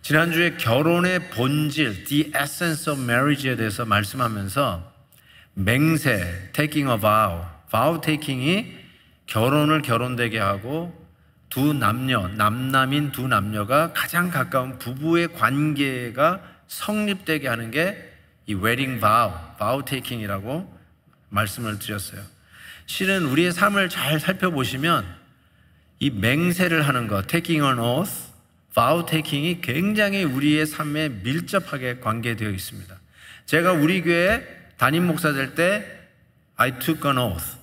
지난주에 결혼의 본질, the essence of marriage에 대해서 말씀하면서 맹세, taking a vow, vow taking이 결혼을 결혼되게 하고 두 남녀, 남남인 두 남녀가 가장 가까운 부부의 관계가 성립되게 하는 게 이 wedding vow, vow taking이라고 말씀을 드렸어요. 실은 우리의 삶을 잘 살펴보시면 이 맹세를 하는 것, taking an oath, vow taking이 굉장히 우리의 삶에 밀접하게 관계되어 있습니다. 제가 우리 교회 담임 목사 될 때 I took an oath,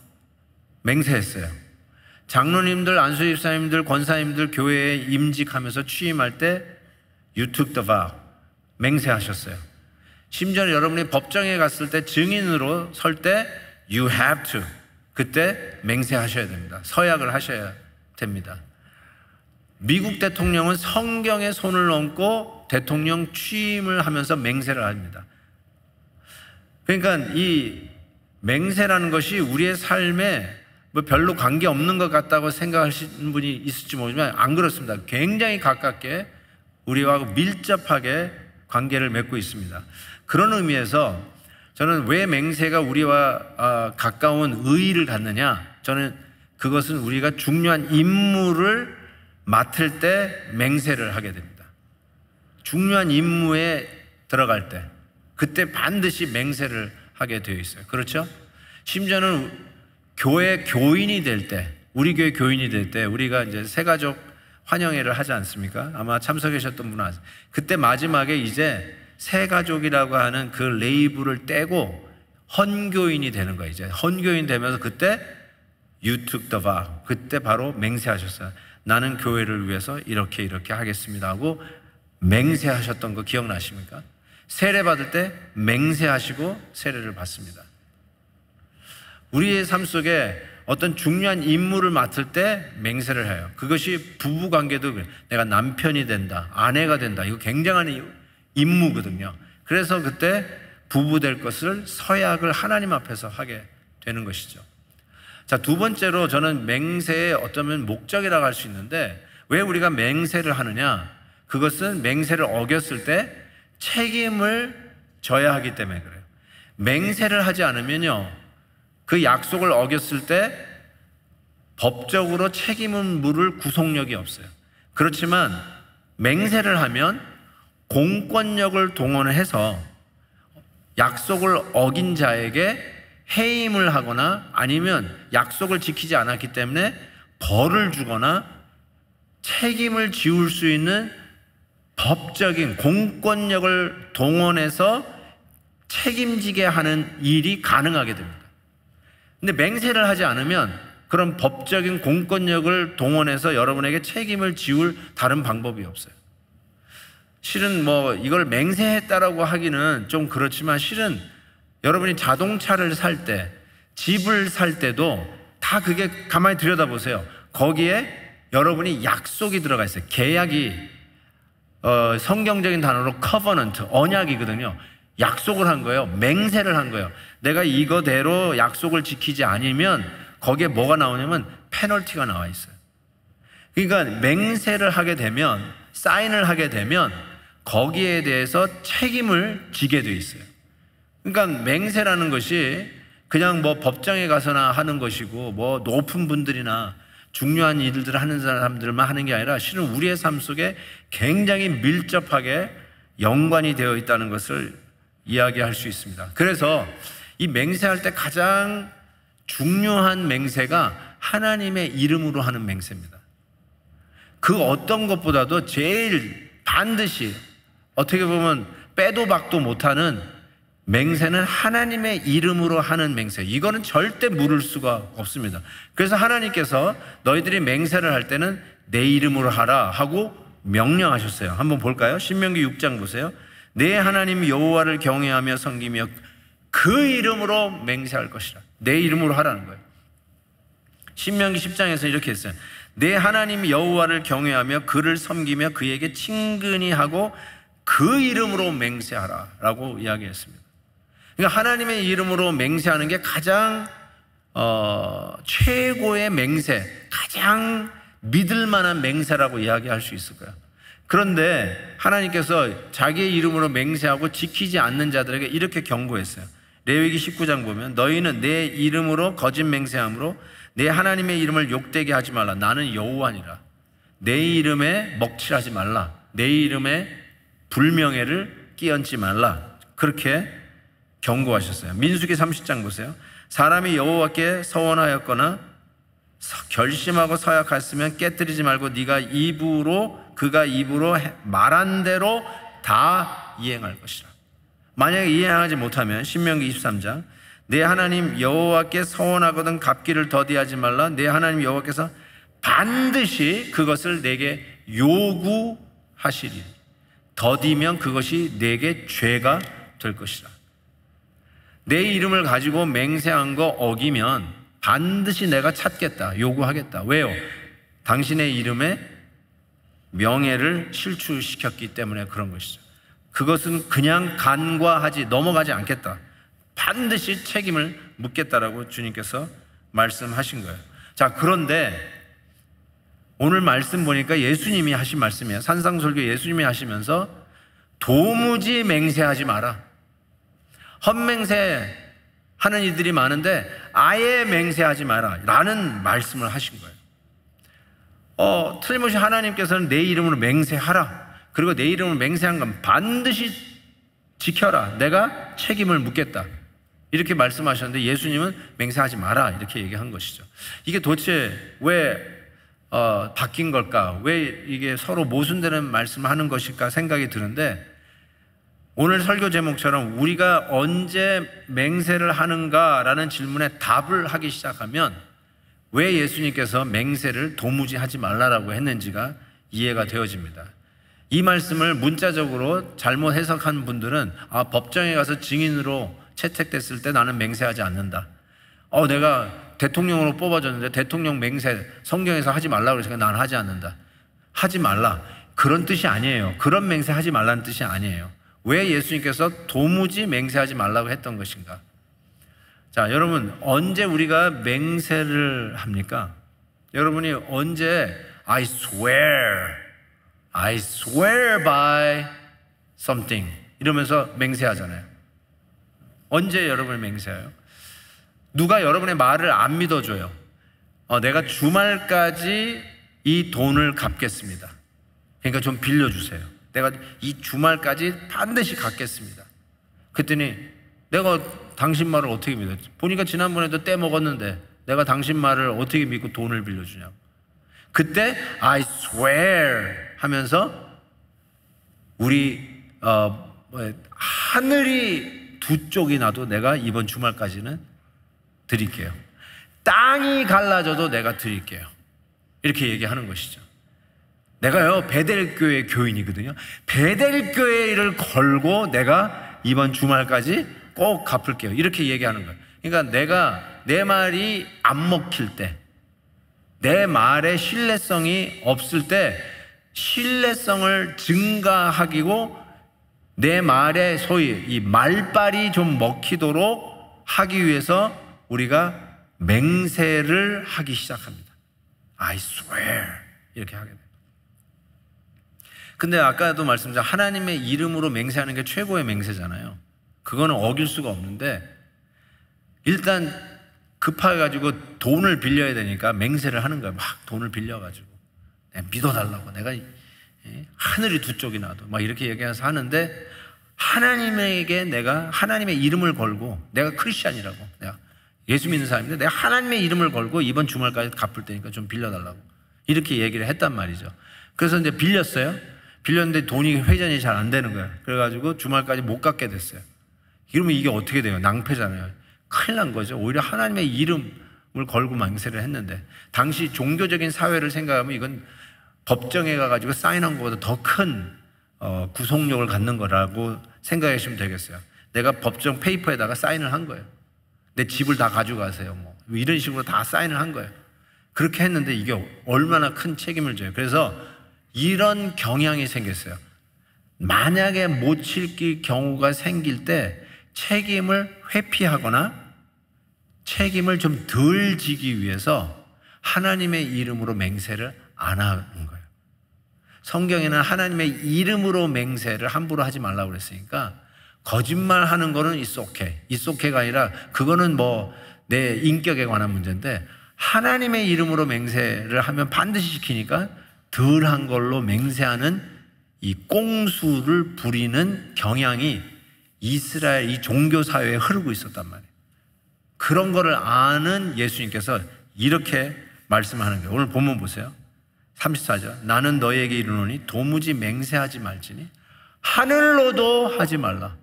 맹세했어요. 장로님들, 안수 집사님들, 권사님들 교회에 임직하면서 취임할 때 You took the vow, 맹세하셨어요. 심지어 여러분이 법정에 갔을 때 증인으로 설 때 You have to, 그때 맹세하셔야 됩니다. 서약을 하셔야 됩니다. 미국 대통령은 성경에 손을 얹고 대통령 취임을 하면서 맹세를 합니다. 그러니까 이 맹세라는 것이 우리의 삶에 뭐 별로 관계없는 것 같다고 생각하시는 분이 있을지 모르지만 안 그렇습니다. 굉장히 가깝게 우리와 밀접하게 관계를 맺고 있습니다. 그런 의미에서 저는 왜 맹세가 우리와 가까운 의의를 갖느냐, 저는 그것은 우리가 중요한 임무를 맡을 때 맹세를 하게 됩니다. 중요한 임무에 들어갈 때 그때 반드시 맹세를 하게 되어 있어요. 그렇죠? 심지어는 교회 교인이 될 때, 우리 교회 교인이 될 때 우리가 이제 새가족 환영회를 하지 않습니까? 아마 참석하셨던 분은 아세요. 그때 마지막에 이제 새가족이라고 하는 그 레이블을 떼고 헌교인이 되는 거예요. 이제 헌교인 되면서 그때 You took the vow, 그때 바로 맹세하셨어요. 나는 교회를 위해서 이렇게 하겠습니다 하고 맹세하셨던 거 기억나십니까? 세례 받을 때 맹세하시고 세례를 받습니다. 우리의 삶 속에 어떤 중요한 임무를 맡을 때 맹세를 해요. 그것이 부부관계도 그래요. 내가 남편이 된다, 아내가 된다, 이거 굉장한 임무거든요. 그래서 그때 부부 될 것을 서약을 하나님 앞에서 하게 되는 것이죠. 자, 두 번째로 저는 맹세의 어쩌면 목적이라고 할 수 있는데, 왜 우리가 맹세를 하느냐? 그것은 맹세를 어겼을 때 책임을 져야 하기 때문에 그래요. 맹세를 하지 않으면요, 그 약속을 어겼을 때 법적으로 책임을 물을 구속력이 없어요. 그렇지만 맹세를 하면 공권력을 동원해서 약속을 어긴 자에게 해임을 하거나 아니면 약속을 지키지 않았기 때문에 벌을 주거나 책임을 지울 수 있는 법적인 공권력을 동원해서 책임지게 하는 일이 가능하게 됩니다. 근데 맹세를 하지 않으면 그런 법적인 공권력을 동원해서 여러분에게 책임을 지울 다른 방법이 없어요. 실은 뭐 이걸 맹세했다라고 하기는 좀 그렇지만 실은 여러분이 자동차를 살 때, 집을 살 때도 다 그게 가만히 들여다보세요. 거기에 여러분이 약속이 들어가 있어요. 계약이 성경적인 단어로 covenant, 언약이거든요. 약속을 한 거예요. 맹세를 한 거예요. 내가 이거대로 약속을 지키지 않으면 거기에 뭐가 나오냐면 페널티가 나와 있어요. 그러니까 맹세를 하게 되면, 사인을 하게 되면 거기에 대해서 책임을 지게 돼 있어요. 그러니까 맹세라는 것이 그냥 뭐 법정에 가서나 하는 것이고 뭐 높은 분들이나 중요한 일들을 하는 사람들만 하는 게 아니라 실은 우리의 삶 속에 굉장히 밀접하게 연관이 되어 있다는 것을 이야기할 수 있습니다. 그래서 이 맹세할 때 가장 중요한 맹세가 하나님의 이름으로 하는 맹세입니다. 그 어떤 것보다도 제일 반드시 어떻게 보면 빼도 박도 못하는 맹세는 하나님의 이름으로 하는 맹세. 이거는 절대 물을 수가 없습니다. 그래서 하나님께서 너희들이 맹세를 할 때는 내 이름으로 하라 하고 명령하셨어요. 한번 볼까요? 신명기 6장 보세요. 내 하나님 여호와를 경외하며 섬기며 그 이름으로 맹세할 것이라. 내 이름으로 하라는 거예요. 신명기 10장에서 이렇게 했어요. 내 하나님 여호와를 경외하며 그를 섬기며 그에게 친근히 하고 그 이름으로 맹세하라 라고 이야기했습니다. 그러니까 하나님의 이름으로 맹세하는 게 가장 최고의 맹세, 가장 믿을 만한 맹세라고 이야기할 수 있을 거예요. 그런데 하나님께서 자기의 이름으로 맹세하고 지키지 않는 자들에게 이렇게 경고했어요. 레위기 19장 보면 너희는 내 이름으로 거짓 맹세함으로 내 하나님의 이름을 욕되게 하지 말라. 나는 여호와니라. 내 이름에 먹칠하지 말라. 내 이름에 불명예를 끼얹지 말라. 그렇게 경고하셨어요. 민수기 30장 보세요. 사람이 여호와께 서원하였거나 결심하고 서약했으면 깨뜨리지 말고 그가 입으로 말한 대로 다 이행할 것이라. 만약에 이행하지 못하면 신명기 23장 내 하나님 여호와께 서원하거든 갚기를 더디하지 말라. 내 하나님 여호와께서 반드시 그것을 내게 요구하시리. 더디면 그것이 내게 죄가 될 것이라. 내 이름을 가지고 맹세한 거 어기면 반드시 내가 찾겠다, 요구하겠다. 왜요? 당신의 이름에 명예를 실추시켰기 때문에 그런 것이죠. 그것은 그냥 간과하지 넘어가지 않겠다. 반드시 책임을 묻겠다라고 주님께서 말씀하신 거예요. 자, 그런데 오늘 말씀 보니까 예수님이 하신 말씀이에요. 산상설교 예수님이 하시면서 도무지 맹세하지 마라. 헛맹세 하는 이들이 많은데 아예 맹세하지 마라 라는 말씀을 하신 거예요. 틀림없이 하나님께서는 내 이름으로 맹세하라. 그리고 내 이름으로 맹세한 건 반드시 지켜라. 내가 책임을 묻겠다. 이렇게 말씀하셨는데 예수님은 맹세하지 마라 이렇게 얘기한 것이죠. 이게 도대체 왜 바뀐 걸까? 왜 이게 서로 모순되는 말씀을 하는 것일까 생각이 드는데, 오늘 설교 제목처럼 우리가 언제 맹세를 하는가라는 질문에 답을 하기 시작하면 왜 예수님께서 맹세를 도무지 하지 말라라고 했는지가 이해가 되어집니다. 이 말씀을 문자적으로 잘못 해석한 분들은 법정에 가서 증인으로 채택됐을 때 나는 맹세하지 않는다. 내가 대통령으로 뽑아졌는데 대통령 맹세 성경에서 하지 말라고 그러니까 나는 하지 않는다. 하지 말라. 그런 뜻이 아니에요. 그런 맹세 하지 말라는 뜻이 아니에요. 왜 예수님께서 도무지 맹세하지 말라고 했던 것인가? 자, 여러분, 언제 우리가 맹세를 합니까? 여러분이 언제 I swear by something 이러면서 맹세하잖아요. 언제 여러분이 맹세해요? 누가 여러분의 말을 안 믿어줘요. 내가 주말까지 이 돈을 갚겠습니다. 그러니까 좀 빌려주세요. 내가 이 주말까지 반드시 갚겠습니다. 그랬더니 내가 당신 말을 어떻게 믿어? 보니까 지난번에도 떼먹었는데 내가 당신 말을 어떻게 믿고 돈을 빌려주냐고. 그때 I swear 하면서 우리 하늘이 두 쪽이 나도 내가 이번 주말까지는 드릴게요. 땅이 갈라져도 내가 드릴게요. 이렇게 얘기하는 것이죠. 내가요 베델교회 교인이거든요. 베델교회를 걸고 내가 이번 주말까지 꼭 갚을게요. 이렇게 얘기하는 거예요. 그러니까 내가 내 말이 안 먹힐 때, 내 말에 신뢰성이 없을 때 신뢰성을 증가하기고 내 말에 소위 이 말빨이 좀 먹히도록 하기 위해서 우리가 맹세를 하기 시작합니다. I swear 이렇게 하게 돼요. 근데 아까도 말씀드린 하나님의 이름으로 맹세하는 게 최고의 맹세잖아요. 그거는 어길 수가 없는데 일단 급해가지고 돈을 빌려야 되니까 맹세를 하는 거예요. 막 돈을 빌려가지고 내가 믿어달라고, 내가 하늘이 두 쪽이 나도 막 이렇게 얘기해서 하는데, 하나님에게 내가 하나님의 이름을 걸고, 내가 크리스찬이라고, 내가 예수 믿는 사람인데 내가 하나님의 이름을 걸고 이번 주말까지 갚을 테니까 좀 빌려달라고 이렇게 얘기를 했단 말이죠. 그래서 이제 빌렸는데 돈이 회전이 잘 안 되는 거예요. 그래가지고 주말까지 못 갚게 됐어요. 이러면 이게 어떻게 돼요? 낭패잖아요. 큰일 난 거죠. 오히려 하나님의 이름을 걸고 맹세를 했는데, 당시 종교적인 사회를 생각하면 이건 법정에 가가지고 사인한 것보다 더 큰 구속력을 갖는 거라고 생각하시면 되겠어요. 내가 법정 페이퍼에다가 사인을 한 거예요. 내 집을 다 가져가세요. 뭐 이런 식으로 다 사인을 한 거예요. 그렇게 했는데 이게 얼마나 큰 책임을 져요. 그래서 이런 경향이 생겼어요. 만약에 못 지킬 경우가 생길 때 책임을 회피하거나 책임을 좀 덜 지기 위해서 하나님의 이름으로 맹세를 안 하는 거예요. 성경에는 하나님의 이름으로 맹세를 함부로 하지 말라고 그랬으니까 거짓말하는 거는 it's okay. it's okay가 아니라 그거는 뭐 내 인격에 관한 문제인데 하나님의 이름으로 맹세를 하면 반드시 지키니까 덜한 걸로 맹세하는 이 꽁수를 부리는 경향이 이스라엘 이 종교 사회에 흐르고 있었단 말이에요. 그런 거를 아는 예수님께서 이렇게 말씀하는 거예요. 오늘 본문 보세요. 34절. 나는 너에게 이르노니 도무지 맹세하지 말지니 하늘로도 하지 말라.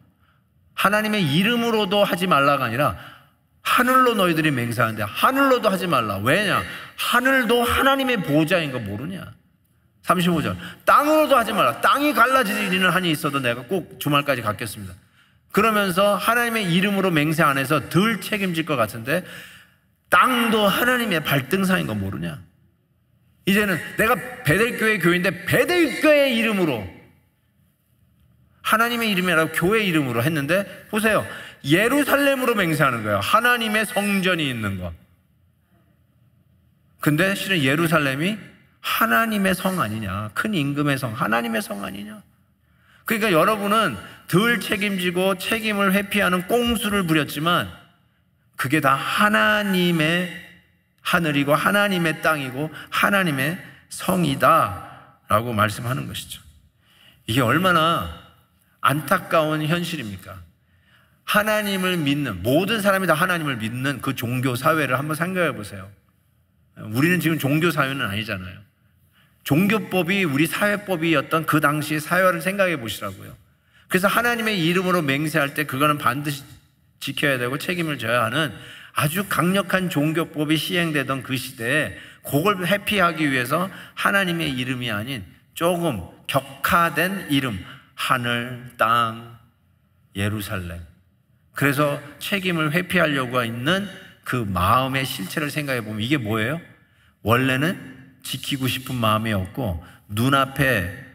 하나님의 이름으로도 하지 말라가 아니라 하늘로 너희들이 맹세하는데 하늘로도 하지 말라. 왜냐? 하늘도 하나님의 보좌인 거 모르냐? 35절. 땅으로도 하지 말라. 땅이 갈라지는 한이 있어도 내가 꼭 주말까지 갖겠습니다. 그러면서 하나님의 이름으로 맹세 안 해서 덜 책임질 것 같은데 땅도 하나님의 발등상인 거 모르냐? 이제는 내가 베델교회 교회인데 베델교회 이름으로 하나님의 이름이라고 교회 이름으로 했는데 보세요. 예루살렘으로 맹세하는 거예요. 하나님의 성전이 있는 거. 근데 실은 예루살렘이 하나님의 성 아니냐? 큰 임금의 성, 하나님의 성 아니냐? 그러니까 여러분은 덜 책임지고 책임을 회피하는 꽁수를 부렸지만 그게 다 하나님의 하늘이고 하나님의 땅이고 하나님의 성이다라고 말씀하는 것이죠. 이게 얼마나 안타까운 현실입니까? 하나님을 믿는, 모든 사람이 다 하나님을 믿는 그 종교 사회를 한번 생각해 보세요. 우리는 지금 종교 사회는 아니잖아요. 종교법이 우리 사회법이었던 그 당시의 사회를 생각해 보시라고요. 그래서 하나님의 이름으로 맹세할 때 그거는 반드시 지켜야 되고 책임을 져야 하는 아주 강력한 종교법이 시행되던 그 시대에 그걸 회피하기 위해서 하나님의 이름이 아닌 조금 격화된 이름, 하늘, 땅, 예루살렘. 그래서 책임을 회피하려고 있는 그 마음의 실체를 생각해 보면 이게 뭐예요? 원래는 지키고 싶은 마음이었고 눈앞에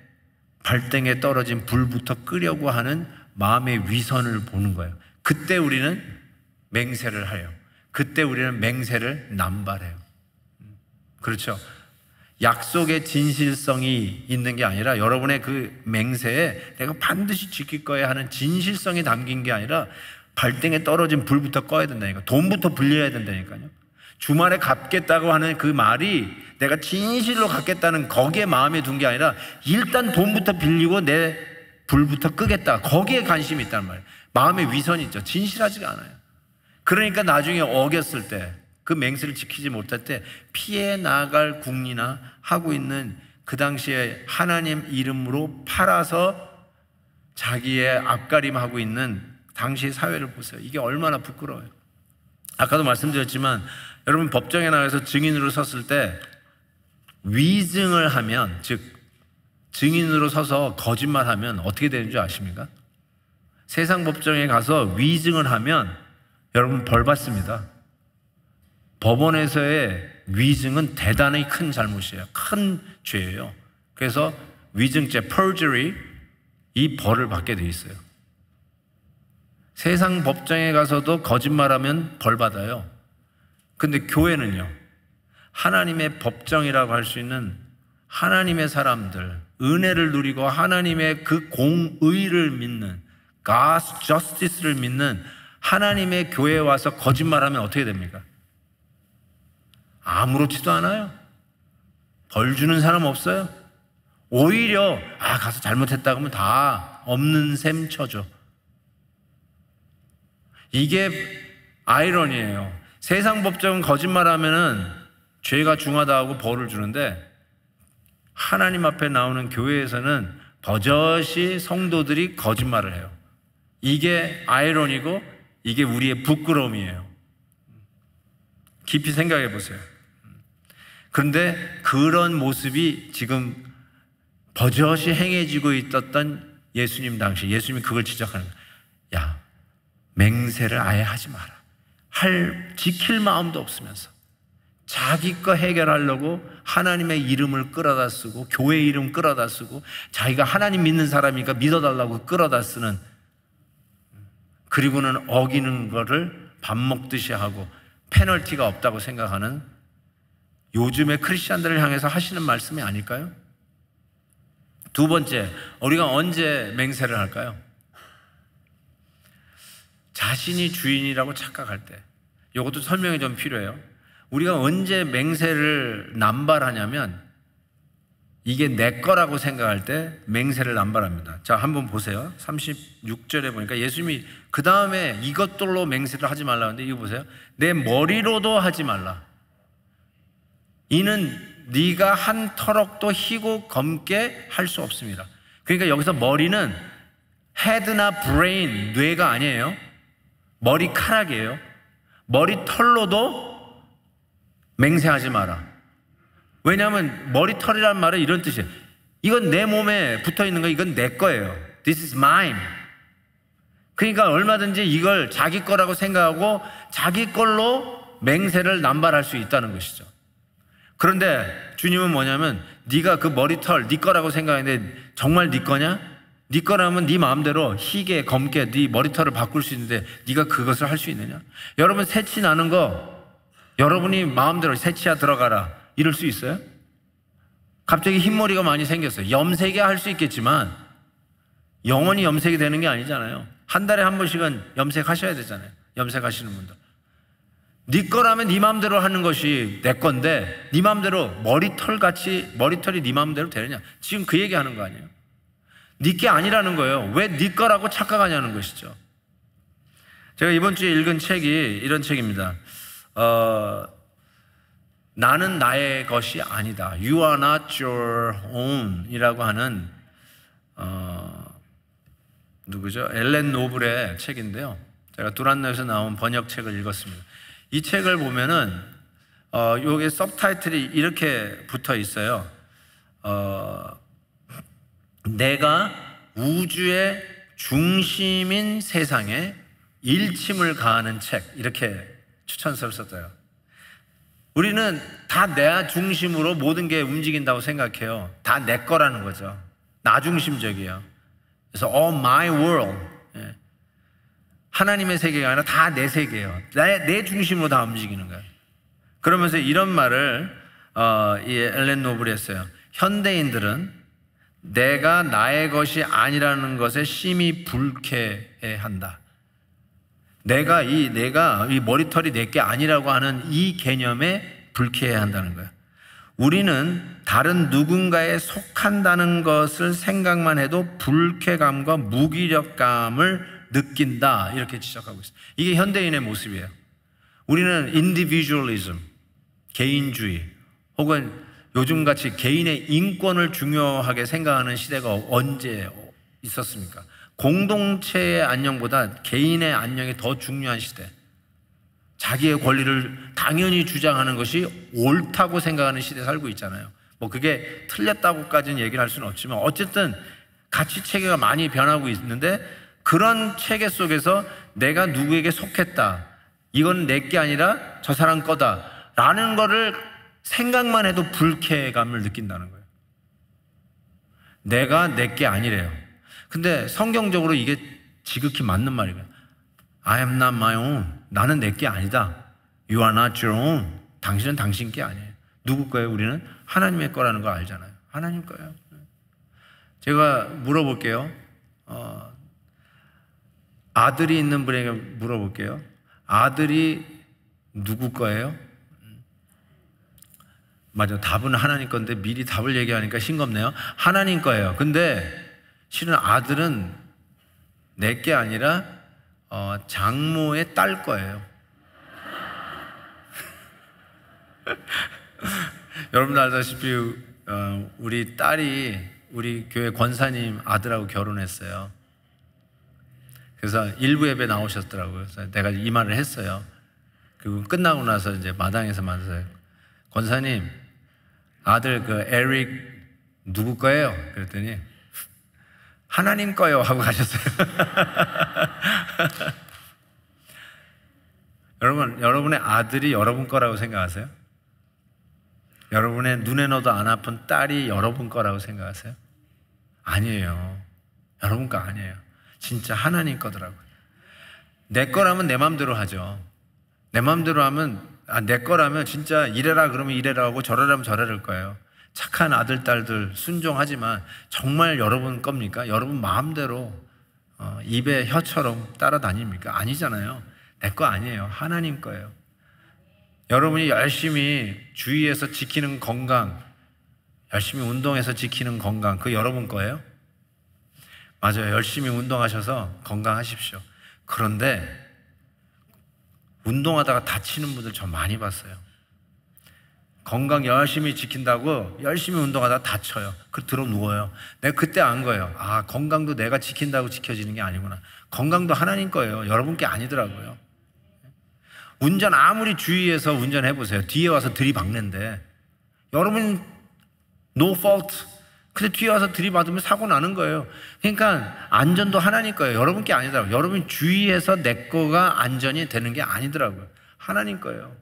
발등에 떨어진 불부터 끄려고 하는 마음의 위선을 보는 거예요. 그때 우리는 맹세를 해요. 그때 우리는 맹세를 남발해요. 그렇죠? 약속의 진실성이 있는 게 아니라 여러분의 그 맹세에 내가 반드시 지킬 거야 하는 진실성이 담긴 게 아니라 발등에 떨어진 불부터 꺼야 된다니까. 돈부터 불려야 된다니까요. 주말에 갚겠다고 하는 그 말이 내가 진실로 갚겠다는 거기에 마음에 둔 게 아니라 일단 돈부터 빌리고 내 불부터 끄겠다. 거기에 관심이 있단 말이에요. 마음의 위선이 있죠. 진실하지가 않아요. 그러니까 나중에 어겼을 때 그 맹세를 지키지 못할 때 피해 나갈 궁리나 하고 있는 그 당시에 하나님 이름으로 팔아서 자기의 앞가림하고 있는 당시의 사회를 보세요. 이게 얼마나 부끄러워요. 아까도 말씀드렸지만 여러분 법정에 나가서 증인으로 섰을 때 위증을 하면, 즉 증인으로 서서 거짓말하면 어떻게 되는 줄 아십니까? 세상 법정에 가서 위증을 하면 여러분 벌 받습니다. 법원에서의 위증은 대단히 큰 잘못이에요. 큰 죄예요. 그래서 위증죄, perjury, 이 벌을 받게 돼 있어요. 세상 법정에 가서도 거짓말하면 벌 받아요. 근데 교회는요, 하나님의 법정이라고 할 수 있는 하나님의 사람들, 은혜를 누리고 하나님의 그 공의를 믿는, God's justice를 믿는 하나님의 교회에 와서 거짓말하면 어떻게 됩니까? 아무렇지도 않아요. 벌 주는 사람 없어요. 오히려 가서 잘못했다고 하면 다 없는 셈 쳐줘. 이게 아이러니예요. 세상 법정은 거짓말하면은 죄가 중하다 하고 벌을 주는데 하나님 앞에 나오는 교회에서는 버젓이 성도들이 거짓말을 해요. 이게 아이러니고 이게 우리의 부끄러움이에요. 깊이 생각해 보세요. 그런데 그런 모습이 지금 버젓이 행해지고 있었던 예수님 당시, 예수님이 그걸 지적하는 거예요. 야, 맹세를 아예 하지 마라. 지킬 마음도 없으면서 자기 거 해결하려고 하나님의 이름을 끌어다 쓰고 교회 이름 끌어다 쓰고 자기가 하나님 믿는 사람이니까 믿어달라고 끌어다 쓰는, 그리고는 어기는 거를 밥 먹듯이 하고 페널티가 없다고 생각하는 요즘의 크리스찬들을 향해서 하시는 말씀이 아닐까요? 두 번째, 우리가 언제 맹세를 할까요? 자신이 주인이라고 착각할 때. 이것도 설명이 좀 필요해요. 우리가 언제 맹세를 남발하냐면 이게 내 거라고 생각할 때 맹세를 남발합니다. 자, 한번 보세요. 36절에 보니까 예수님이 그 다음에 이것들로 맹세를 하지 말라는데 이거 보세요. 내 머리로도 하지 말라. 이는 네가 한 터럭도 희고 검게 할 수 없습니다. 그러니까 여기서 머리는 헤드나 브레인, 뇌가 아니에요. 머리카락이에요. 머리털로도 맹세하지 마라. 왜냐하면 머리털이란 말은 이런 뜻이에요. 이건 내 몸에 붙어있는 거, 이건 내 거예요. This is mine. 그러니까 얼마든지 이걸 자기 거라고 생각하고 자기 걸로 맹세를 남발할 수 있다는 것이죠. 그런데 주님은 뭐냐면 네가 그 머리털 네 거라고 생각하는데 정말 네 거냐? 네 거라면 네 마음대로 희게 검게 네 머리털을 바꿀 수 있는데 네가 그것을 할 수 있느냐? 여러분 새치 나는 거 여러분이 마음대로 새치야 들어가라 이럴 수 있어요? 갑자기 흰머리가 많이 생겼어요. 염색이 할 수 있겠지만 영원히 염색이 되는 게 아니잖아요. 한 달에 한 번씩은 염색하셔야 되잖아요. 염색하시는 분들. 네 거라면 네 마음대로 하는 것이 내 건데 네 마음대로 머리털이 네 마음대로 되느냐? 지금 그 얘기하는 거 아니에요? 네 게 아니라는 거예요. 왜 네 거라고 착각하냐는 것이죠. 제가 이번 주에 읽은 책이 이런 책입니다. 나는 나의 것이 아니다. You are not your own 이라고 하는 누구죠? 엘렌 노블의 책인데요. 제가 두란노에서 나온 번역책을 읽었습니다. 이 책을 보면은 여기 서브타이틀이 이렇게 붙어 있어요. 내가 우주의 중심인 세상에 일침을 가하는 책, 이렇게 추천서를 썼어요. 우리는 다 내 중심으로 모든 게 움직인다고 생각해요. 다 내 거라는 거죠. 나 중심적이에요. 그래서 all my world, 하나님의 세계가 아니라 다 내 세계예요. 내 중심으로 다 움직이는 거예요. 그러면서 이런 말을 이 엘렌 노블이 했어요. 현대인들은 내가 나의 것이 아니라는 것에 심히 불쾌해한다. 내가 이 머리털이 내게 아니라고 하는 이 개념에 불쾌해한다는 거예요. 우리는 다른 누군가에 속한다는 것을 생각만 해도 불쾌감과 무기력감을 느낀다. 이렇게 지적하고 있어요. 이게 현대인의 모습이에요. 우리는 인디비주얼리즘, 개인주의, 혹은 요즘같이 개인의 인권을 중요하게 생각하는 시대가 언제 있었습니까? 공동체의 안녕보다 개인의 안녕이 더 중요한 시대. 자기의 권리를 당연히 주장하는 것이 옳다고 생각하는 시대에 살고 있잖아요. 뭐 그게 틀렸다고까지는 얘기를 할 수는 없지만 어쨌든 가치 체계가 많이 변하고 있는데 그런 체계 속에서 내가 누구에게 속했다. 이건 내게 아니라 저 사람 거다. 라는 거를 생각만 해도 불쾌감을 느낀다는 거예요. 내가 내게 아니래요. 근데 성경적으로 이게 지극히 맞는 말이에요. I am not my own. 나는 내게 아니다. You are not your own. 당신은 당신 게 아니에요. 누구 거예요? 우리는 하나님의 거라는 걸 알잖아요. 하나님 거예요. 제가 물어볼게요. 아들이 있는 분에게 물어볼게요. 아들이 누구 거예요? 맞아, 답은 하나님 건데 미리 답을 얘기하니까 싱겁네요. 하나님 거예요. 근데 실은 아들은 내게 아니라 장모의 딸 거예요. 여러분들 알다시피 우리 딸이 우리 교회 권사님 아들하고 결혼했어요. 그래서 일부 예배 나오셨더라고요. 그래서 내가 이 말을 했어요. 그리고 끝나고 나서 이제 마당에서 만나서 권사님, 아들 그 에릭 누구 거예요? 그랬더니 하나님 거요 하고 가셨어요. 여러분의 아들이 여러분 거라고 생각하세요? 여러분의 눈에 넣어도 안 아픈 딸이 여러분 거라고 생각하세요? 아니에요. 여러분 거 아니에요. 진짜 하나님 거더라고요. 내 거라면 내 마음대로 하죠. 내 마음대로 하면 내 거라면 진짜 이래라 그러면 이래라 하고 저래라면 저래랄 거예요. 착한 아들, 딸들 순종하지만 정말 여러분 겁니까? 여러분 마음대로 입에 혀처럼 따라다닙니까? 아니잖아요. 내 거 아니에요. 하나님 거예요. 여러분이 열심히 주의해서 지키는 건강, 열심히 운동해서 지키는 건강, 그거 여러분 거예요? 맞아요. 열심히 운동하셔서 건강하십시오. 그런데 운동하다가 다치는 분들 저 많이 봤어요. 건강 열심히 지킨다고 열심히 운동하다가 다쳐요. 그 들어 누워요. 내가 그때 안 거예요. 아, 건강도 내가 지킨다고 지켜지는 게 아니구나. 건강도 하나님 거예요. 여러분 게 아니더라고요. 운전 아무리 주의해서 운전해 보세요. 뒤에 와서 들이박는데 여러분 no fault. 근데 뒤에 와서 들이받으면 사고 나는 거예요. 그러니까 안전도 하나님 거예요. 여러분 게 아니더라고요. 여러분 주의해서 내 거가 안전이 되는 게 아니더라고요. 하나님 거예요.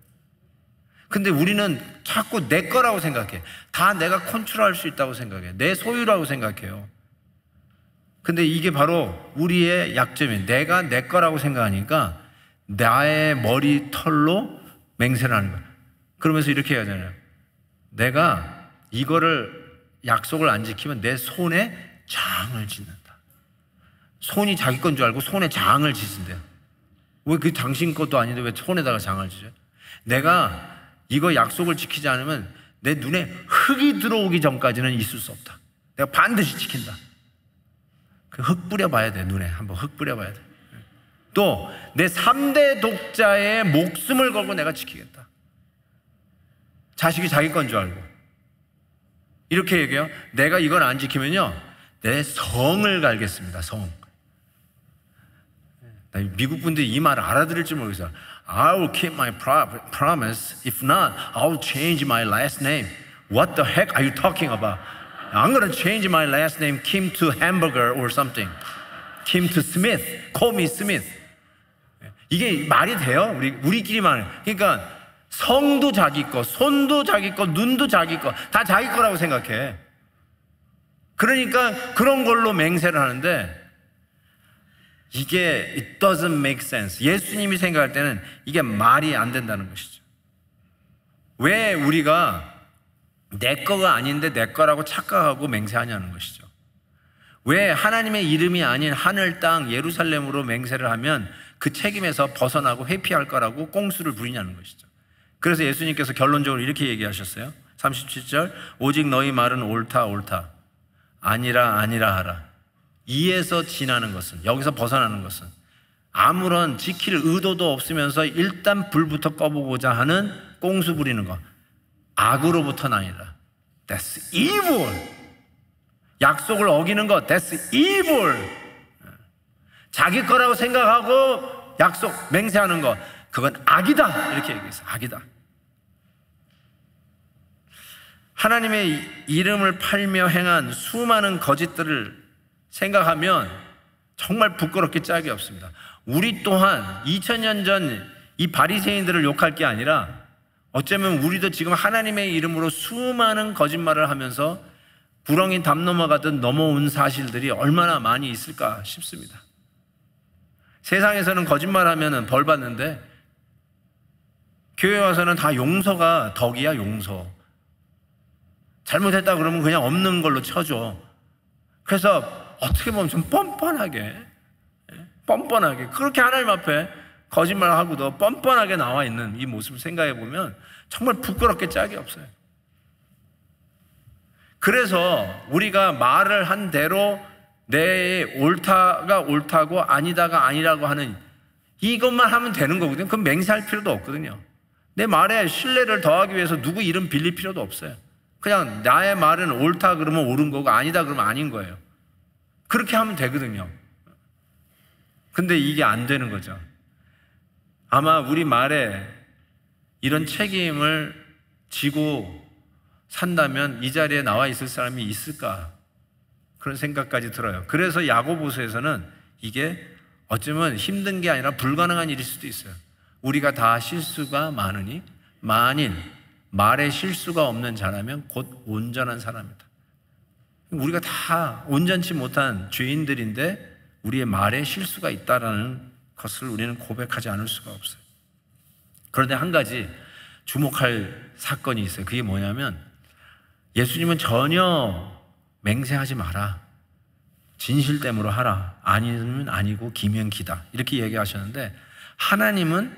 근데 우리는 자꾸 내 거라고 생각해. 다 내가 컨트롤할 수 있다고 생각해. 내 소유라고 생각해요. 근데 이게 바로 우리의 약점이에요. 내가 내 거라고 생각하니까 나의 머리털로 맹세를 하는 거예요. 그러면서 이렇게 해야 되잖아요. 내가 이거를 약속을 안 지키면 내 손에 장을 짓는다. 손이 자기 건 줄 알고 손에 장을 짓는대요. 왜 그 당신 것도 아닌데 왜 손에다가 장을 지죠? 내가 이거 약속을 지키지 않으면 내 눈에 흙이 들어오기 전까지는 있을 수 없다. 내가 반드시 지킨다. 그 흙 뿌려봐야 돼. 눈에 한번 흙 뿌려봐야 돼. 또 내 3대 독자의 목숨을 걸고 내가 지키겠다. 자식이 자기 건 줄 알고 이렇게 얘기해요. 내가 이걸 안 지키면요 내 성을 갈겠습니다. 성. 미국 분들이 이 말을 알아들을지 모르겠어요. I will keep my promise. If not, I will change my last name. What the heck are you talking about? I'm going to change my last name Kim to Hamburger or something. Kim to Smith. Call me Smith. 이게 말이 돼요? 우리끼리만. 그러니까 성도 자기 거, 손도 자기 거, 눈도 자기 거, 다 자기 거라고 생각해. 그러니까 그런 걸로 맹세를 하는데 이게 it doesn't make sense. 예수님이 생각할 때는 이게 말이 안 된다는 것이죠. 왜 우리가 내 거가 아닌데 내 거라고 착각하고 맹세하냐는 것이죠. 왜 하나님의 이름이 아닌 하늘, 땅, 예루살렘으로 맹세를 하면 그 책임에서 벗어나고 회피할 거라고 꽁수를 부리냐는 것이죠. 그래서 예수님께서 결론적으로 이렇게 얘기하셨어요. 37절 오직 너희 말은 옳다 옳다 아니라 아니라 하라. 이에서 지나는 것은, 여기서 벗어나는 것은 아무런 지킬 의도도 없으면서 일단 불부터 꺼보고자 하는 꽁수 부리는 것, 악으로부터는 아니라 That's evil. 약속을 어기는 것 That's evil. 자기 거라고 생각하고 약속 맹세하는 것 그건 악이다. 이렇게 얘기했어요. 악이다. 하나님의 이름을 팔며 행한 수많은 거짓들을 생각하면 정말 부끄럽게 짝이 없습니다. 우리 또한 2000년 전 이 바리새인들을 욕할 게 아니라 어쩌면 우리도 지금 하나님의 이름으로 수많은 거짓말을 하면서 구렁이 담 넘어가듯 넘어온 사실들이 얼마나 많이 있을까 싶습니다. 세상에서는 거짓말하면 벌 받는데 교회 와서는 다 용서가 덕이야. 용서. 잘못했다 그러면 그냥 없는 걸로 쳐줘. 그래서 어떻게 보면 좀 뻔뻔하게 그렇게 하나님 앞에 거짓말하고도 뻔뻔하게 나와 있는 이 모습을 생각해 보면 정말 부끄럽게 짝이 없어요. 그래서 우리가 말을 한 대로 내 옳다가 옳다고 아니다가 아니라고 하는 이것만 하면 되는 거거든요. 그럼 맹세할 필요도 없거든요. 내 말에 신뢰를 더하기 위해서 누구 이름 빌릴 필요도 없어요. 그냥 나의 말은 옳다 그러면 옳은 거고 아니다 그러면 아닌 거예요. 그렇게 하면 되거든요. 근데 이게 안 되는 거죠. 아마 우리 말에 이런 책임을 지고 산다면 이 자리에 나와 있을 사람이 있을까? 그런 생각까지 들어요. 그래서 야고보서에서는 이게 어쩌면 힘든 게 아니라 불가능한 일일 수도 있어요. 우리가 다 실수가 많으니 만일 말에 실수가 없는 자라면 곧 온전한 사람이다. 우리가 다 온전치 못한 죄인들인데 우리의 말에 실수가 있다는 것을 우리는 고백하지 않을 수가 없어요. 그런데 한 가지 주목할 사건이 있어요. 그게 뭐냐면 예수님은 전혀 맹세하지 마라. 진실됨으로 하라. 아니면 아니고 기면 기다. 이렇게 얘기하셨는데 하나님은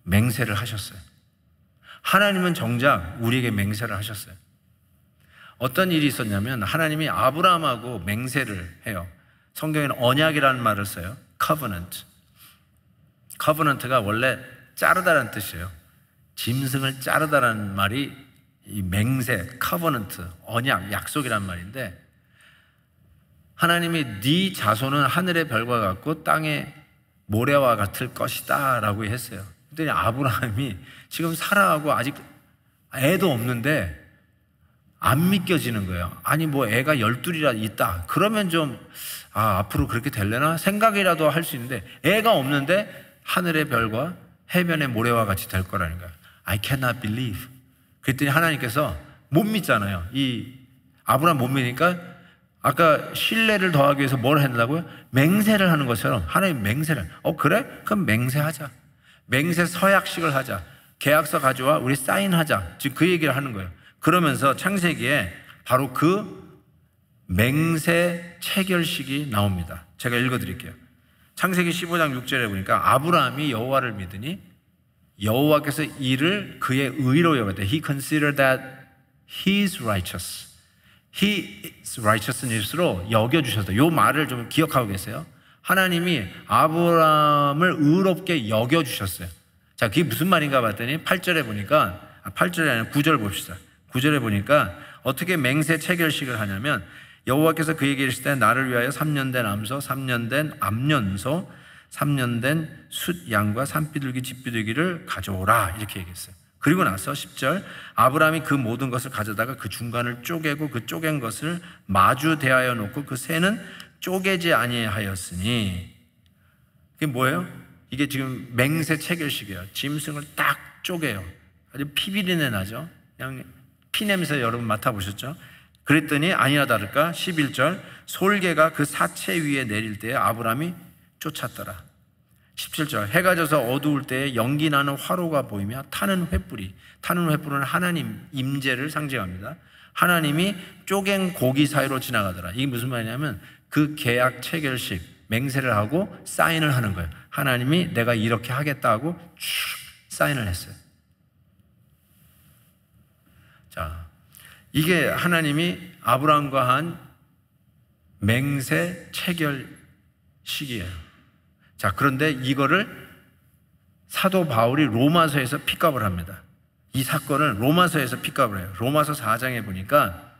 맹세를 하셨어요. 하나님은 정작 우리에게 맹세를 하셨어요. 어떤 일이 있었냐면 하나님이 아브라함하고 맹세를 해요. 성경에는 언약이라는 말을 써요. covenant. covenant가 원래 자르다라는 뜻이에요. 짐승을 자르다라는 말이 이 맹세, covenant, 언약, 약속이란 말인데 하나님이 네 자손은 하늘의 별과 같고 땅의 모래와 같을 것이다 라고 했어요. 그랬더니 아브라함이 지금 사라하고 아직 애도 없는데 안 믿겨지는 거예요. 아니 뭐 애가 12이라 있다. 그러면 좀 앞으로 그렇게 될려나 생각이라도 할 수 있는데 애가 없는데 하늘의 별과 해변의 모래와 같이 될 거라는 거예요. I cannot believe. 그랬더니 하나님께서 못 믿잖아요. 이 아브라함 못 믿으니까 아까 신뢰를 더하기 위해서 뭘 한다고요? 맹세를 하는 것처럼 하나님 맹세를. 그래? 그럼 맹세하자. 맹세 서약식을 하자. 계약서 가져와 우리 사인하자. 지금 그 얘기를 하는 거예요. 그러면서 창세기에 바로 그 맹세 체결식이 나옵니다. 제가 읽어드릴게요. 창세기 15장 6절에 보니까 아브라함이 여호와를 믿으니 여호와께서 이를 그의 의로 여겼다. He considered that he is righteous. He is righteousness로 여겨주셨다. 이 말을 좀 기억하고 계세요. 하나님이 아브라함을 의롭게 여겨주셨어요. 자, 그게 무슨 말인가 봤더니 8절에 보니까 8절이 아니라 9절 봅시다. 9절에 보니까 어떻게 맹세 체결식을 하냐면 여호와께서 그에게 이르시되 나를 위하여 3년 된 암소 3년 된 암년소 3년 된 숫양과 산비둘기 집비둘기를 가져오라 이렇게 얘기했어요. 그리고 나서 10절 아브라함이 그 모든 것을 가져다가 그 중간을 쪼개고 그 쪼갠 것을 마주 대하여 놓고 그 새는 쪼개지 아니하였으니 이게 뭐예요? 이게 지금 맹세 체결식이에요. 짐승을 딱 쪼개요. 아주 피비린내 나죠. 그냥 피냄새 여러분 맡아보셨죠? 그랬더니 아니나 다를까 11절 솔개가 그 사체 위에 내릴 때에 아브라함이 쫓았더라. 17절 해가 져서 어두울 때에 연기 나는 화로가 보이며 타는 횃불은 하나님 임재를 상징합니다. 하나님이 쪼갠 고기 사이로 지나가더라. 이게 무슨 말이냐면 그 계약 체결식 맹세를 하고 사인을 하는 거예요. 하나님이 내가 이렇게 하겠다 하고 쭉 사인을 했어요. 자, 이게 하나님이 아브라함과 한 맹세 체결식이에요. 자, 그런데 이거를 사도 바울이 로마서에서 픽업을 합니다. 이 사건을 로마서에서 픽업을 해요. 로마서 4장에 보니까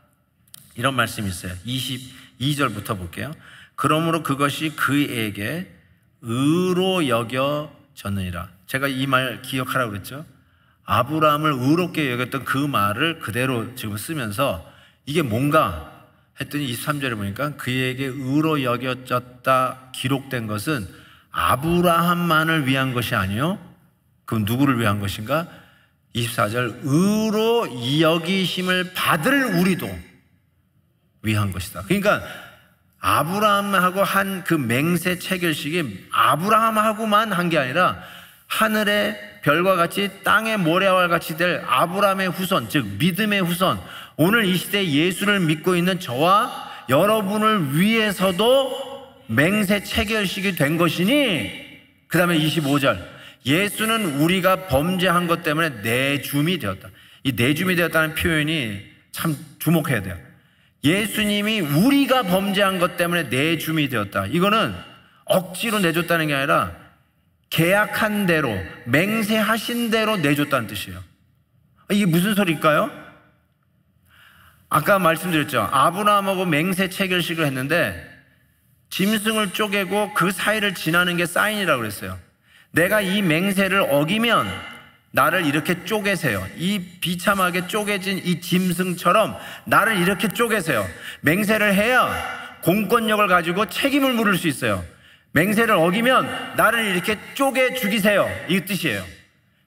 이런 말씀이 있어요. 22절부터 볼게요. 그러므로 그것이 그에게 의로 여겨졌느니라. 제가 이 말 기억하라고 그랬죠. 아브라함을 의롭게 여겼던 그 말을 그대로 지금 쓰면서 이게 뭔가 했더니 23절에 보니까 그에게 의로 여겨졌다 기록된 것은 아브라함만을 위한 것이 아니요. 그럼 누구를 위한 것인가? 24절 의로 여기심을 받을 우리도 위한 것이다. 그러니까 아브라함하고 한 그 맹세 체결식이 아브라함하고만 한 게 아니라 하늘의 별과 같이 땅의 모래와 같이 될 아브라함의 후손, 즉 믿음의 후손, 오늘 이 시대에 예수를 믿고 있는 저와 여러분을 위해서도 맹세 체결식이 된 것이니, 그 다음에 25절 예수는 우리가 범죄한 것 때문에 내줌이 되었다. 이 내줌이 되었다는 표현이 참 주목해야 돼요. 예수님이 우리가 범죄한 것 때문에 내줌이 되었다. 이거는 억지로 내줬다는 게 아니라 계약한 대로 맹세하신 대로 내줬다는 뜻이에요. 이게 무슨 소리일까요? 아까 말씀드렸죠. 아브라함하고 맹세 체결식을 했는데 짐승을 쪼개고 그 사이를 지나는 게 사인이라고 그랬어요. 내가 이 맹세를 어기면 나를 이렇게 쪼개세요. 이 비참하게 쪼개진 이 짐승처럼 나를 이렇게 쪼개세요. 맹세를 해야 공권력을 가지고 책임을 물을 수 있어요. 맹세를 어기면 나를 이렇게 쪼개 죽이세요. 이 뜻이에요.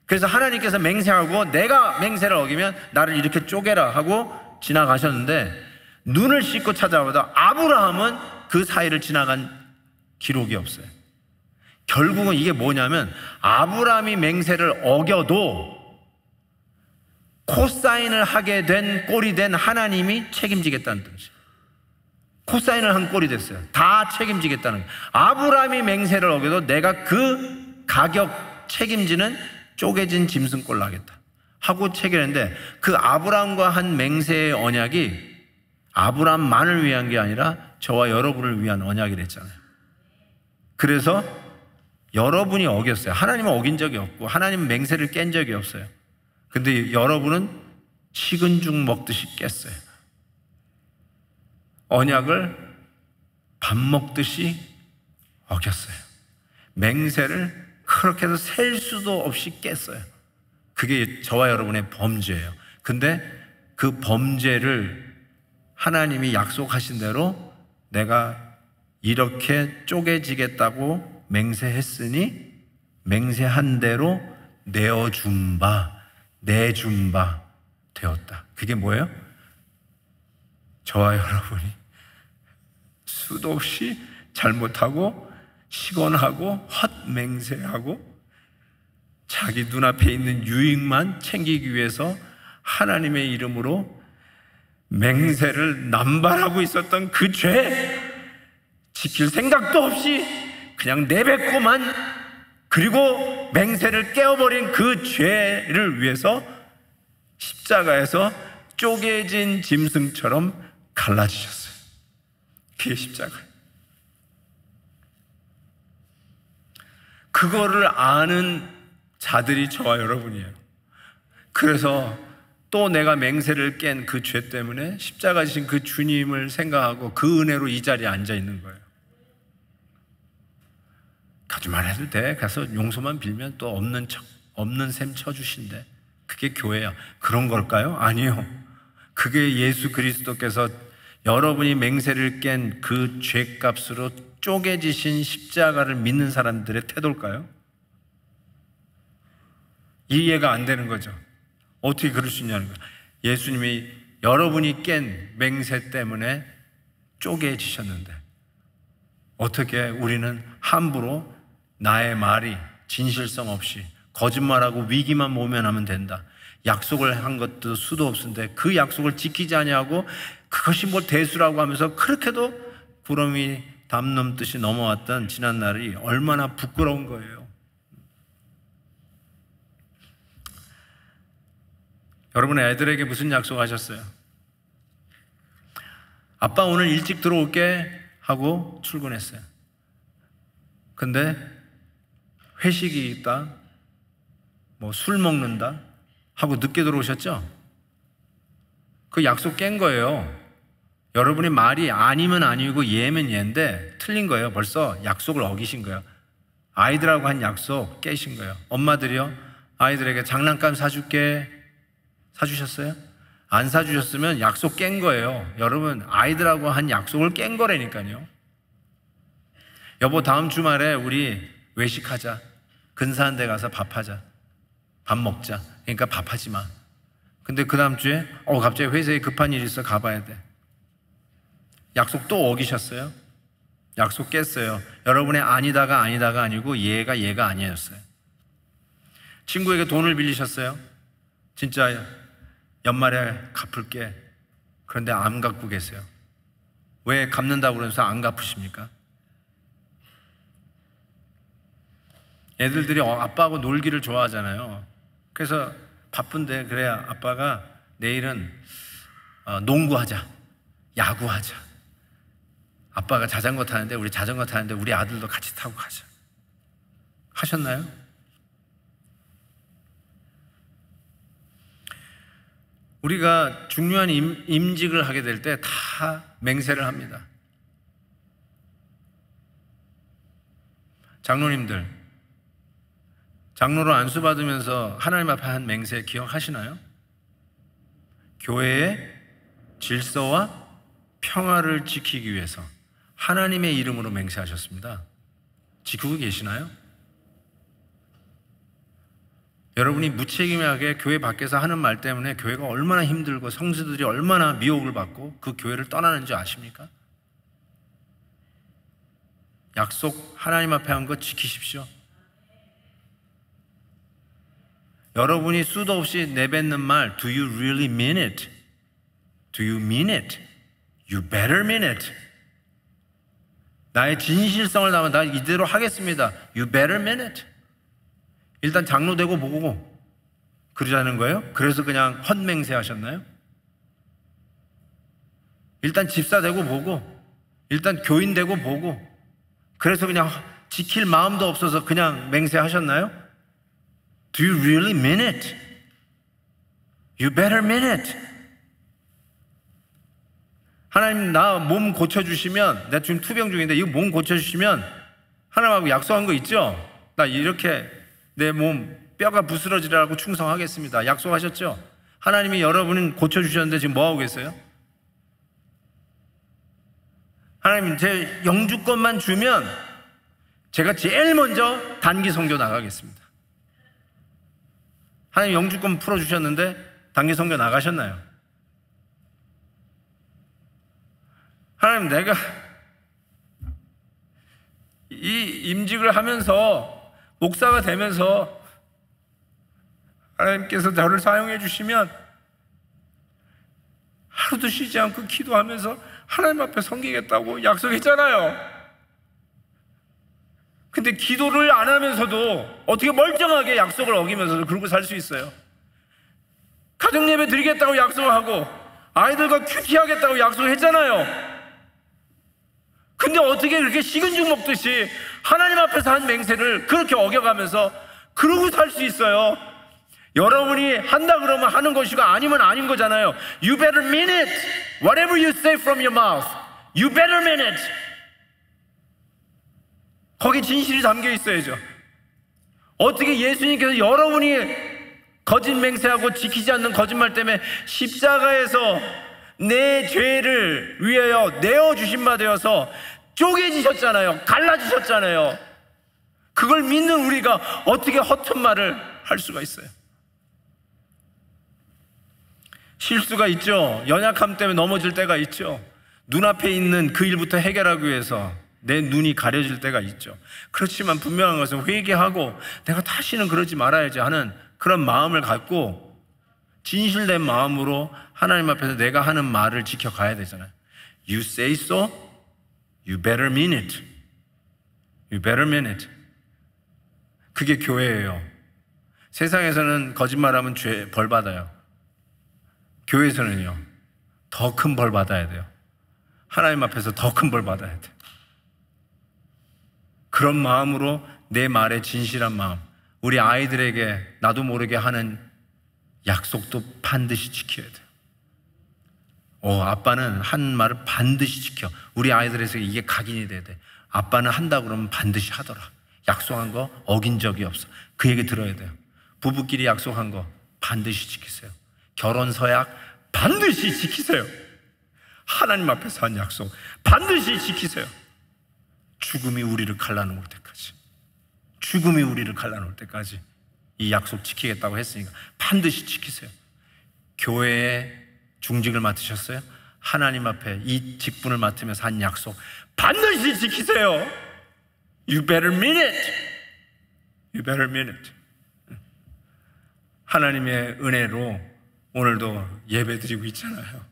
그래서 하나님께서 맹세하고 내가 맹세를 어기면 나를 이렇게 쪼개라 하고 지나가셨는데 눈을 씻고 찾아봐도 아브라함은 그 사이를 지나간 기록이 없어요. 결국은 이게 뭐냐면 아브라함이 맹세를 어겨도 코사인을 하게 된 꼴이 된 하나님이 책임지겠다는 뜻이에요. 코사인을 한 꼴이 됐어요. 다 책임지겠다는 거예요. 아브라함이 맹세를 어겨도 내가 그 가격 책임지는 쪼개진 짐승꼴 나겠다 하고 체결했는데, 그 아브라함과 한 맹세의 언약이 아브라함만을 위한 게 아니라 저와 여러분을 위한 언약이 됐잖아요. 그래서 여러분이 어겼어요. 하나님은 어긴 적이 없고 하나님은 맹세를 깬 적이 없어요. 근데 여러분은 식은 죽 먹듯이 깼어요. 언약을 밥 먹듯이 어겼어요. 맹세를 그렇게 해서 셀 수도 없이 깼어요. 그게 저와 여러분의 범죄예요. 근데 그 범죄를 하나님이 약속하신 대로 내가 이렇게 쪼개지겠다고 맹세했으니 맹세한 대로 내어준 바, 내준 바 되었다. 그게 뭐예요? 저와 여러분이 수도 없이 잘못하고 시건하고 헛맹세하고 자기 눈앞에 있는 유익만 챙기기 위해서 하나님의 이름으로 맹세를 남발하고 있었던 그 죄, 지킬 생각도 없이 그냥 내뱉고만, 그리고 맹세를 깨어버린 그 죄를 위해서 십자가에서 쪼개진 짐승처럼 갈라지셨어요. 그게 십자가예요. 그거를 아는 자들이 저와 여러분이에요. 그래서 또 내가 맹세를 깬 그 죄 때문에 십자가 지신 그 주님을 생각하고 그 은혜로 이 자리에 앉아 있는 거예요. 가지만 해도 돼. 가서 용서만 빌면 또 없는 셈 쳐주신대. 그게 교회야. 그런 걸까요? 아니요. 그게 예수 그리스도께서 여러분이 맹세를 깬 그 죄값으로 쪼개지신 십자가를 믿는 사람들의 태도일까요? 이해가 안 되는 거죠. 어떻게 그럴 수 있냐는 거예요. 예수님이 여러분이 깬 맹세 때문에 쪼개지셨는데 어떻게 우리는 함부로 나의 말이 진실성 없이 거짓말하고 위기만 모면하면 된다, 약속을 한 것도 수도 없는데 그 약속을 지키지 아니하고 그것이 뭐 대수라고 하면서 그렇게도 구름이 담 넘듯이 넘어왔던 지난 날이 얼마나 부끄러운 거예요. 여러분의 애들에게 무슨 약속하셨어요? 아빠 오늘 일찍 들어올게 하고 출근했어요. 근데 회식이 있다, 뭐 술 먹는다 하고 늦게 들어오셨죠? 그 약속 깬 거예요. 여러분의 말이 아니면 아니고 예면 예인데 틀린 거예요. 벌써 약속을 어기신 거예요. 아이들하고 한 약속 깨신 거예요. 엄마들이요, 아이들에게 장난감 사줄게 사주셨어요? 안 사주셨으면 약속 깬 거예요. 여러분, 아이들하고 한 약속을 깬 거라니까요. 여보, 다음 주말에 우리 외식하자. 근사한 데 가서 밥하자. 밥 먹자. 그러니까 밥하지 마. 근데 그 다음 주에 갑자기 회사에 급한 일이 있어 가봐야 돼. 약속 또 어기셨어요? 약속 깼어요. 여러분의 아니다가 아니고 얘가 아니었어요. 친구에게 돈을 빌리셨어요? 진짜 연말에 갚을게. 그런데 안 갚고 계세요. 왜 갚는다고 그러면서 안 갚으십니까? 애들들이 아빠하고 놀기를 좋아하잖아요. 그래서 바쁜데 그래야 아빠가 내일은 농구하자, 야구하자. 아빠가 자전거 타는데 우리 자전거 타는데 우리 아들도 같이 타고 가자. 하셨나요? 우리가 중요한 임직을 하게 될 때 다 맹세를 합니다. 장로님들, 장로로 안수받으면서 하나님 앞에 한 맹세 기억하시나요? 교회의 질서와 평화를 지키기 위해서 하나님의 이름으로 맹세하셨습니다. 지키고 계시나요? 여러분이 무책임하게 교회 밖에서 하는 말 때문에 교회가 얼마나 힘들고 성도들이 얼마나 미혹을 받고 그 교회를 떠나는지 아십니까? 약속 하나님 앞에 한 거 지키십시오. 여러분이 수도 없이 내뱉는 말, Do you really mean it? Do you mean it? You better mean it. 나의 진실성을 담아 나 이대로 하겠습니다. You better mean it. 일단 장로 되고 보고 그러자는 거예요? 그래서 그냥 헛맹세 하셨나요? 일단 집사 되고 보고, 일단 교인 되고 보고, 그래서 그냥 지킬 마음도 없어서 그냥 맹세하셨나요? Do you really mean it? You better mean it. 하나님 나 몸 고쳐주시면, 내가 지금 투병 중인데 이거 몸 고쳐주시면 하나님하고 약속한 거 있죠? 나 이렇게 내 몸 뼈가 부스러지라고 충성하겠습니다. 약속하셨죠? 하나님이 여러분은 고쳐주셨는데 지금 뭐하고 계세요? 하나님 제 영주권만 주면 제가 제일 먼저 단기 선교 나가겠습니다. 하나님 영주권 풀어주셨는데 단기 선교 나가셨나요? 하나님 내가 이 임직을 하면서 목사가 되면서 하나님께서 저를 사용해 주시면 하루도 쉬지 않고 기도하면서 하나님 앞에 섬기겠다고 약속했잖아요. 근데 기도를 안 하면서도 어떻게 멀쩡하게 약속을 어기면서도 그러고 살 수 있어요? 가정 예배 드리겠다고 약속하고 아이들과 큐티하겠다고 약속했잖아요. 근데 어떻게 그렇게 식은 죽 먹듯이 하나님 앞에서 한 맹세를 그렇게 어겨가면서 그러고 살 수 있어요? 여러분이 한다 그러면 하는 것이고 아니면 아닌 거잖아요. You better mean it. Whatever you say from your mouth, you better mean it. 거기 진실이 담겨 있어야죠. 어떻게 예수님께서 여러분이 거짓 맹세하고 지키지 않는 거짓말 때문에 십자가에서 내 죄를 위하여 내어주신 바 되어서 쪼개지셨잖아요. 갈라지셨잖아요. 그걸 믿는 우리가 어떻게 허튼 말을 할 수가 있어요? 실수가 있죠. 연약함 때문에 넘어질 때가 있죠. 눈앞에 있는 그 일부터 해결하기 위해서 내 눈이 가려질 때가 있죠. 그렇지만 분명한 것은 회개하고 내가 다시는 그러지 말아야지 하는 그런 마음을 갖고 진실된 마음으로 하나님 앞에서 내가 하는 말을 지켜가야 되잖아요. You say so, you better mean it. You better mean it. 그게 교회예요. 세상에서는 거짓말하면 벌 받아요. 교회에서는요, 더 큰 벌 받아야 돼요. 하나님 앞에서 더 큰 벌 받아야 돼요. 그런 마음으로 내 말에 진실한 마음, 우리 아이들에게 나도 모르게 하는 약속도 반드시 지켜야 돼요. 아빠는 한 말을 반드시 지켜. 우리 아이들에서 이게 각인이 돼야 돼. 아빠는 한다 그러면 반드시 하더라. 약속한 거 어긴 적이 없어. 그 얘기 들어야 돼요. 부부끼리 약속한 거 반드시 지키세요. 결혼 서약 반드시 지키세요. 하나님 앞에서 한 약속 반드시 지키세요. 죽음이 우리를 갈라놓을 때까지, 죽음이 우리를 갈라놓을 때까지 이 약속 지키겠다고 했으니까 반드시 지키세요. 교회에 중직을 맡으셨어요? 하나님 앞에 이 직분을 맡으면서 한 약속 반드시 지키세요. You better mean it. You better mean it. 하나님의 은혜로 오늘도 예배드리고 있잖아요.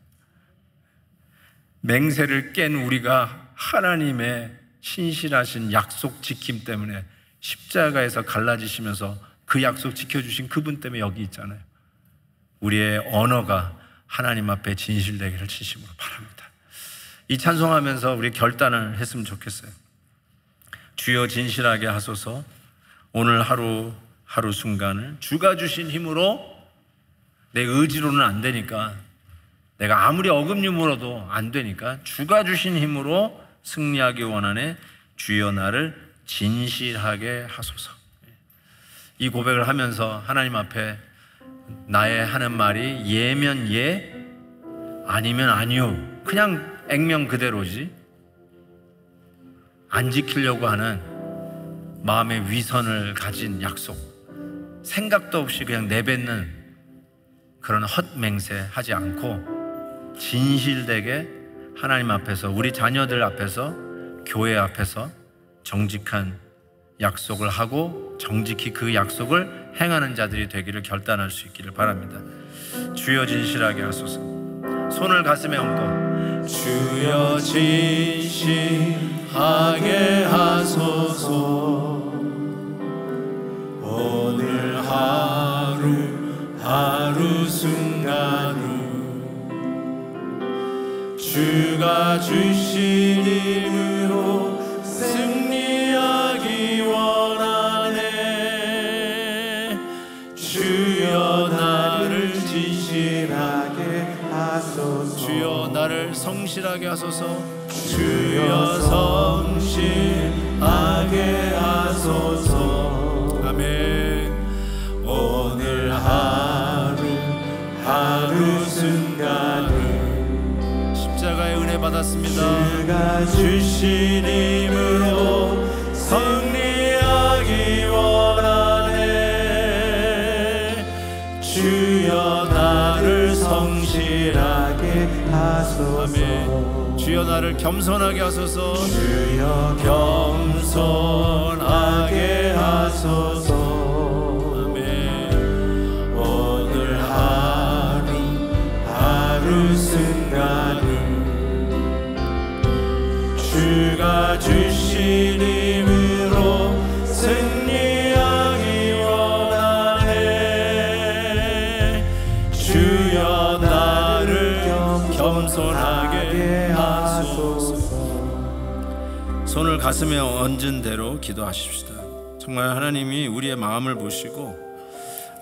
맹세를 깬 우리가 하나님의 신실하신 약속 지킴 때문에 십자가에서 갈라지시면서 그 약속 지켜주신 그분 때문에 여기 있잖아요. 우리의 언어가 하나님 앞에 진실되기를 진심으로 바랍니다. 이 찬송하면서 우리 결단을 했으면 좋겠어요. 주여 진실하게 하소서. 오늘 하루 하루 순간을 주가 주신 힘으로, 내 의지로는 안 되니까, 내가 아무리 어금니 물어도 안 되니까 주가 주신 힘으로 승리하기 원하네. 주여 나를 진실하게 하소서. 이 고백을 하면서 하나님 앞에 나의 하는 말이 예면 예, 아니면 아니요, 그냥 액면 그대로지, 안 지키려고 하는 마음의 위선을 가진 약속, 생각도 없이 그냥 내뱉는 그런 헛맹세 하지 않고 진실되게 하나님 앞에서, 우리 자녀들 앞에서, 교회 앞에서 정직한 약속을 하고 정직히 그 약속을 행하는 자들이 되기를 결단할 수 있기를 바랍니다. 주여 진실하게 하소서. 손을 가슴에 얹고 주여 진실하게 하소서. 오늘 하루 순간을 주가 주신 힘으로 승리하기 원하네. 주여 나를 진실하게 하소서. 주여 나를 성실하게 하소서. 주여 성실하게 하소서. 아멘. 오늘 하루 순간을 십자가의 은혜 받았습니다. 주가 주신 힘으로 승리하기 원하네. 주여 나를 성실하게 하소서. 아멘. 주여 나를 겸손하게 하소서. 주여 겸손하게 하소서. 오늘 하루 순간을 주가 주신 힘으로 승리하기 원하네. 주여 나를 겸손하게 하소서. 손을 가슴에 얹은 대로 기도하십시다. 정말 하나님이 우리의 마음을 보시고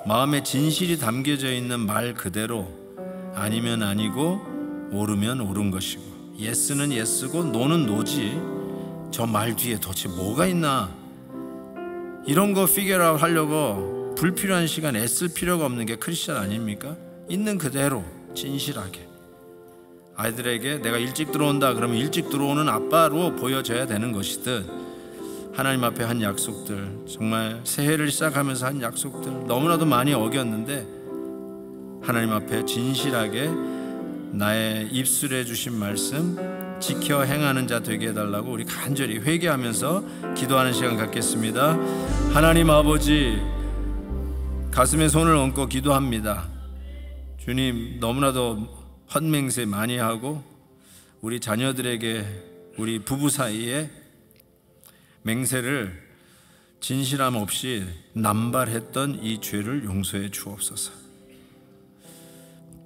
마음에 진실이 담겨져 있는 말 그대로 아니면 아니고 옳으면 옳은 것이고 예스는 예스고 노는 노지, 저 말 뒤에 도대체 뭐가 있나, 이런 거 피겨라웃 하려고 불필요한 시간 애쓸 필요가 없는 게 크리스찬 아닙니까? 있는 그대로 진실하게 아이들에게 내가 일찍 들어온다 그러면 일찍 들어오는 아빠로 보여져야 되는 것이듯, 하나님 앞에 한 약속들, 정말 새해를 시작하면서 한 약속들 너무나도 많이 어겼는데 하나님 앞에 진실하게 나의 입술에 주신 말씀 지켜 행하는 자 되게 해달라고 우리 간절히 회개하면서 기도하는 시간 갖겠습니다. 하나님 아버지, 가슴에 손을 얹고 기도합니다. 주님, 너무나도 헛맹세 많이 하고 우리 자녀들에게, 우리 부부 사이에 맹세를 진실함 없이 남발했던 이 죄를 용서해 주옵소서.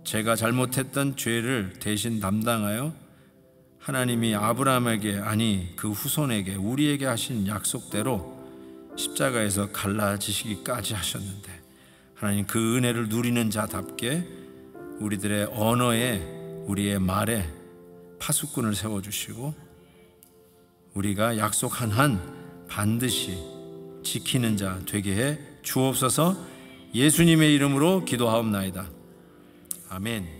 제가 잘못했던 죄를 대신 담당하여 하나님이 아브라함에게, 아니 그 후손에게, 우리에게 하신 약속대로 십자가에서 갈라지시기까지 하셨는데, 하나님 그 은혜를 누리는 자답게 우리들의 언어에, 우리의 말에 파수꾼을 세워주시고 우리가 약속한 한 반드시 지키는 자 되게 해 주옵소서. 예수님의 이름으로 기도하옵나이다. 아멘.